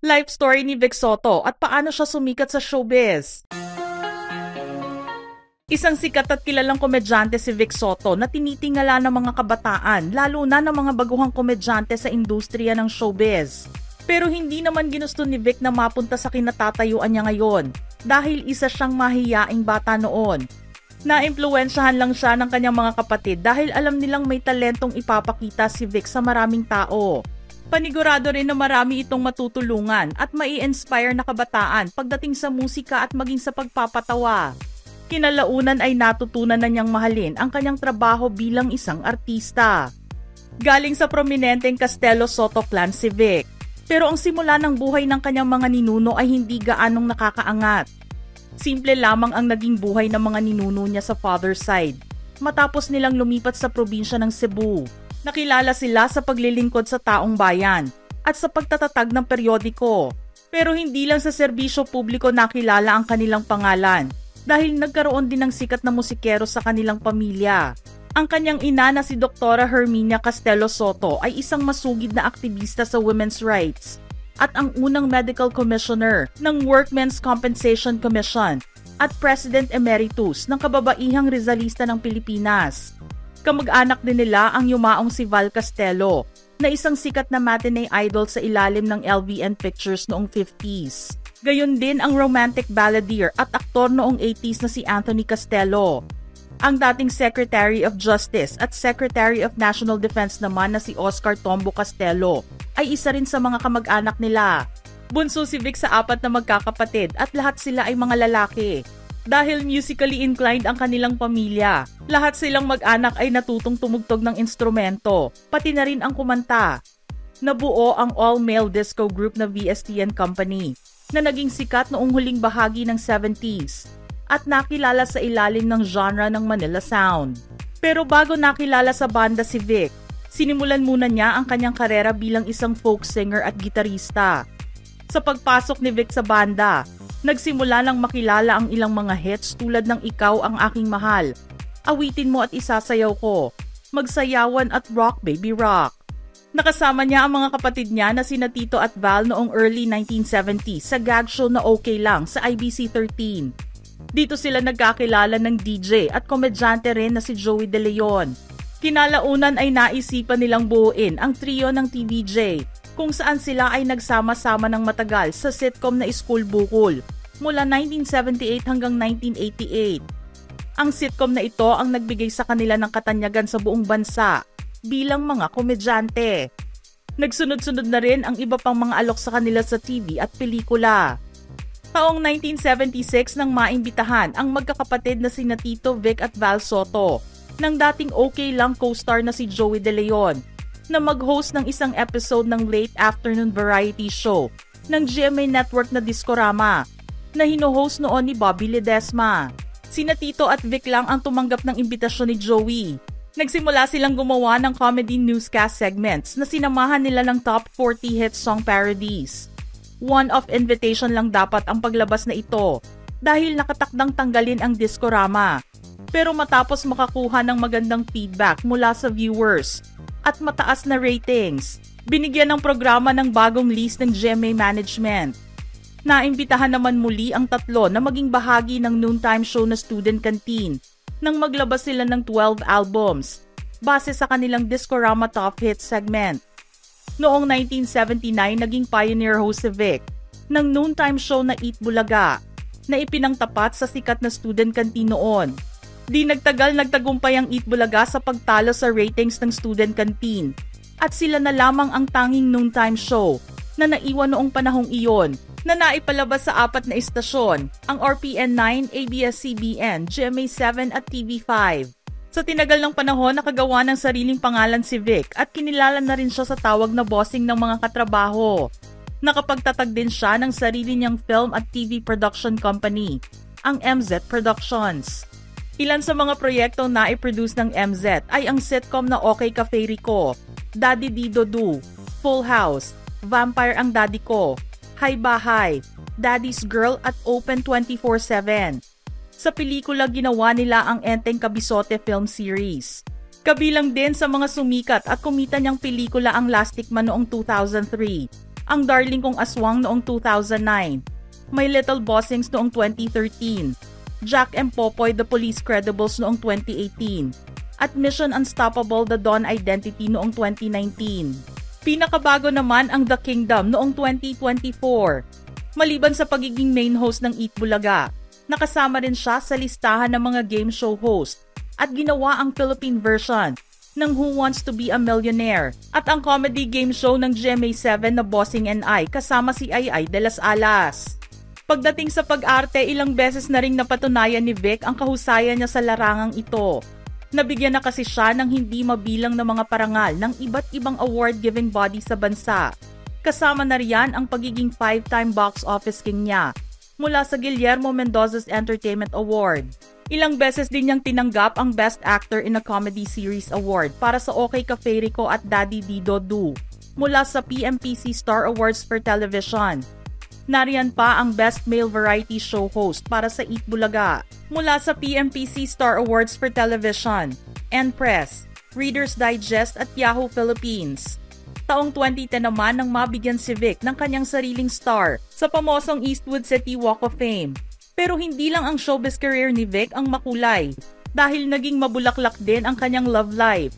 Life story ni Vic Soto at paano siya sumikat sa showbiz. Isang sikat at kilalang komedyante si Vic Soto na tinitingala ng mga kabataan, lalo na ng mga baguhang komedyante sa industriya ng showbiz. Pero hindi naman ginusto ni Vic na mapunta sa kinatatayuan niya ngayon dahil isa siyang mahiyaing bata noon. Naimpluwensyahan lang siya ng kanyang mga kapatid dahil alam nilang may talentong ipapakita si Vic sa maraming tao. Panigurado rin na marami itong matutulungan at mai-inspire na kabataan pagdating sa musika at maging sa pagpapatawa. Kinalaunan ay natutunan na niyang mahalin ang kanyang trabaho bilang isang artista. Galing sa prominenteng Castelo Soto clan si Vic. Pero ang simula ng buhay ng kanyang mga ninuno ay hindi gaanong nakakaangat. Simple lamang ang naging buhay ng mga ninuno niya sa father's side. Matapos nilang lumipat sa probinsya ng Cebu, nakilala sila sa paglilingkod sa taong bayan at sa pagtatatag ng periodiko. Pero hindi lang sa serbisyo publiko nakilala ang kanilang pangalan dahil nagkaroon din ng sikat na musikero sa kanilang pamilya. Ang kanyang ina na si Dr. Herminia Castelo Soto ay isang masugid na aktivista sa women's rights at ang unang medical commissioner ng Workmen's Compensation Commission at President Emeritus ng Kababaihang Rizalista ng Pilipinas. Kamag-anak din nila ang yumaong si Val Castelo na isang sikat na matinee idol sa ilalim ng LVN Pictures noong 50s. Gayon din ang romantic balladeer at aktor noong 80s na si Anthony Castelo. Ang dating Secretary of Justice at Secretary of National Defense naman na si Oscar Tombo Castelo ay isa rin sa mga kamag-anak nila. Bunso si Vic sa 4 na magkakapatid at lahat sila ay mga lalaki. Dahil musically inclined ang kanilang pamilya, lahat silang mag-anak ay natutong tumugtog ng instrumento, pati na rin ang kumanta. Nabuo ang all-male disco group na VSTN Company na naging sikat noong huling bahagi ng 70s at nakilala sa ilalim ng genre ng Manila Sound. Pero bago nakilala sa banda si Vic, sinimulan muna niya ang kanyang karera bilang isang folk singer at gitarista. Sa pagpasok ni Vic sa banda, nagsimula nang makilala ang ilang mga hits tulad ng Ikaw ang Aking Mahal, Awitin Mo at Isasayaw Ko, Magsayawan at Rock Baby Rock. Nakasama niya ang mga kapatid niya na sina Tito at Val noong early 1970s sa gag show na Okay Lang sa IBC 13. Dito sila nagkakilala ng DJ at komedyante rin na si Joey De Leon. Kinalaunan ay naisipan nilang buuin ang trio ng TVJ kung saan sila ay nagsama-sama ng matagal sa sitcom na School Bukol mula 1978 hanggang 1988. Ang sitcom na ito ang nagbigay sa kanila ng katanyagan sa buong bansa bilang mga komedyante. Nagsunod-sunod na rin ang iba pang mga alok sa kanila sa TV at pelikula. Taong 1976 nang maimbitahan ang magkakapatid na sina Tito, Vic at Val Soto ng dating Okay Lang co-star na si Joey De Leon na mag-host ng isang episode ng late afternoon variety show ng GMA Network na Discorama na hino-host noon ni Bobby Ledesma. Sina Tito at Vic lang ang tumanggap ng imbitasyon ni Joey. Nagsimula silang gumawa ng comedy newscast segments na sinamahan nila ng top 40 hit song parodies. One-off invitation lang dapat ang paglabas na ito dahil nakatakdang tanggalin ang Discorama. Pero matapos makakuha ng magandang feedback mula sa viewers at mataas na ratings, binigyan ng programa ng bagong list ng GMA Management. Naimbitahan naman muli ang tatlo na maging bahagi ng noontime show na Student Canteen nang maglabas sila ng 12 albums base sa kanilang Discorama Top Hits segment. Noong 1979, naging pioneer host si Vic ng noontime show na Eat Bulaga na ipinangtapat sa sikat na Student Canteen noon. Di nagtagal nagtagumpay ang Eat Bulaga sa pagtalo sa ratings ng Student Canteen at sila na lamang ang tanging noontime show na naiwan noong panahong iyon na naipalabas sa 4 na istasyon, ang RPN 9, ABS-CBN, GMA 7 at TV5. Sa tinagal ng panahon, nakagawa ng sariling pangalan si Vic at kinilala na rin siya sa tawag na bossing ng mga katrabaho. Nakapagtatag din siya ng sarili niyang film at TV production company, ang MZ Productions. Ilan sa mga proyektong naiproduce ng MZ ay ang sitcom na Okay Cafe Rico, Daddy Dido Do, Full House, Vampire ang Daddy Ko, Hi Bahay, Daddy's Girl at Open 24/7. Sa pelikula ginawa nila ang Enteng Kabisote film series. Kabilang din sa mga sumikat at kumita niyang pelikula ang Lastic Man noong 2003, Ang Darling Kong Aswang noong 2009, My Little Bossings noong 2013, Jack and Popoy The Police Credibles noong 2018, at Mission Unstoppable The Dawn Identity noong 2019. Pinakabago naman ang The Kingdom noong 2024. Maliban sa pagiging main host ng Eat Bulaga, nakasama rin siya sa listahan ng mga game show host at ginawa ang Philippine version ng Who Wants to Be a Millionaire at ang comedy game show ng GMA7 na Bossing and I kasama si Ai de las Alas. Pagdating sa pag-arte, ilang beses na ring napatunayan ni Vic ang kahusayan niya sa larangang ito. Nabigyan na kasi siya ng hindi mabilang na mga parangal ng iba't ibang award-giving body sa bansa. Kasama na riyan ang pagiging 5-time box office king niya mula sa Guillermo Mendoza's Entertainment Award. Ilang beses din niyang tinanggap ang Best Actor in a Comedy Series Award para sa Okay Cafe Rico at Daddy Dido Do mula sa PMPC Star Awards for Television. Nariyan pa ang Best Male Variety Show Host para sa Eat Bulaga mula sa PMPC Star Awards for Television, N-Press, Reader's Digest at Yahoo Philippines. Taong 2010 naman nang mabigyan si Vic ng kanyang sariling star sa pamosong Eastwood City Walk of Fame. Pero hindi lang ang showbiz career ni Vic ang makulay dahil naging mabulaklak din ang kanyang love life.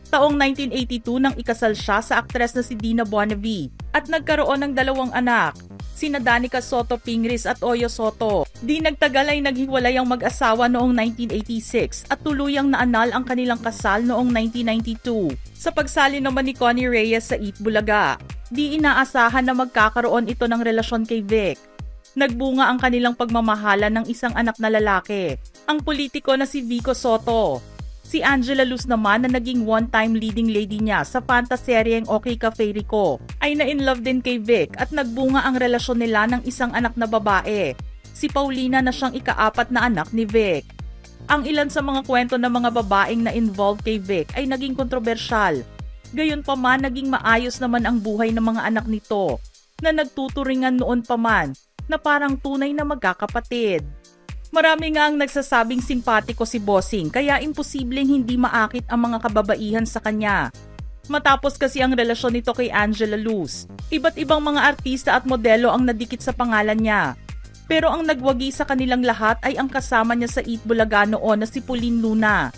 Taong 1982 nang ikasal siya sa aktres na si Dina Buonavi at nagkaroon ng 2 anak, sina Danica Soto Pingris at Oyo Soto. Di nagtagal ay naghiwalay ang mag-asawa noong 1986 at tuluyang naanal ang kanilang kasal noong 1992. Sa pagsali naman ni Connie Reyes sa Eat Bulaga, di inaasahan na magkakaroon ito ng relasyon kay Vic. Nagbunga ang kanilang pagmamahala ng isang anak na lalaki, ang politiko na si Vico Soto. Si Angela Luz naman na naging one-time leading lady niya sa fantaseryeng Okay Cafe Rico ay na-inlove din kay Vic at nagbunga ang relasyon nila ng isang anak na babae, si Paulina na siyang ika-4 na anak ni Vic. Ang ilan sa mga kwento ng mga babaeng na involved kay Vic ay naging kontrobersyal. Gayunpaman, naging maayos naman ang buhay ng mga anak nito na nagtuturingan noon pa man na parang tunay na magkakapatid. Marami nga ang nagsasabing simpatiko si Bossing kaya imposibleng hindi maakit ang mga kababaihan sa kanya. Matapos kasi ang relasyon nito kay Angela Luz, iba't ibang mga artista at modelo ang nadikit sa pangalan niya. Pero ang nagwagi sa kanilang lahat ay ang kasama niya sa Eat Bulaga noon na si Pauline Luna.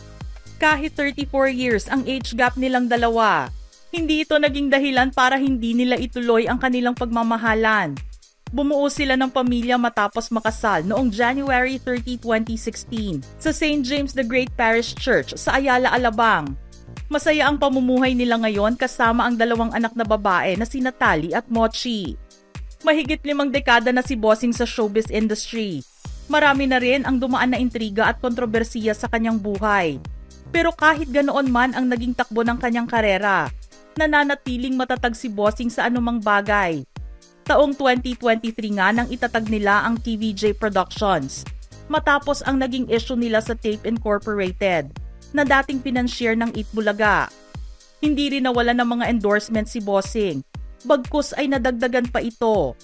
Kahit 34 years ang age gap nilang dalawa, hindi ito naging dahilan para hindi nila ituloy ang kanilang pagmamahalan. Bumuo sila ng pamilya matapos makasal noong January 30, 2016 sa St. James the Great Parish Church sa Ayala, Alabang. Masaya ang pamumuhay nila ngayon kasama ang 2 anak na babae na sina Tali at Mochi. Mahigit 5 dekada na si Bossing sa showbiz industry. Marami na rin ang dumaan na intriga at kontrobersiya sa kanyang buhay. Pero kahit ganoon man ang naging takbo ng kanyang karera, nananatiling matatag si Bossing sa anumang bagay. Taong 2023 nga nang itatag nila ang TVJ Productions, matapos ang naging issue nila sa Tape Incorporated, na dating financier ng Eat Bulaga. Hindi rin nawala ng mga endorsement si Bossing, bagkus ay nadagdagan pa ito.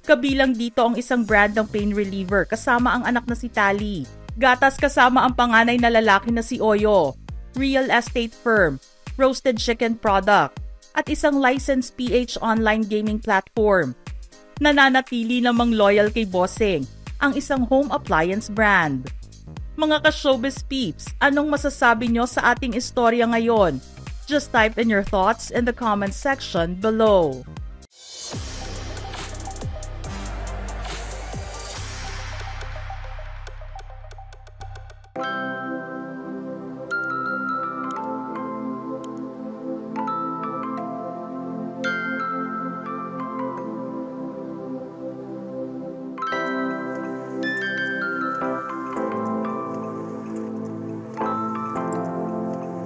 Kabilang dito ang isang brand ng pain reliever kasama ang anak na si Tali, gatas kasama ang panganay na lalaki na si Oyo, real estate firm, roasted chicken product, at isang licensed PH online gaming platform. Nananatili namang loyal kay Bossing ang isang home appliance brand. Mga ka-showbiz peeps, anong masasabi nyo sa ating istorya ngayon? Just type in your thoughts in the comment section below.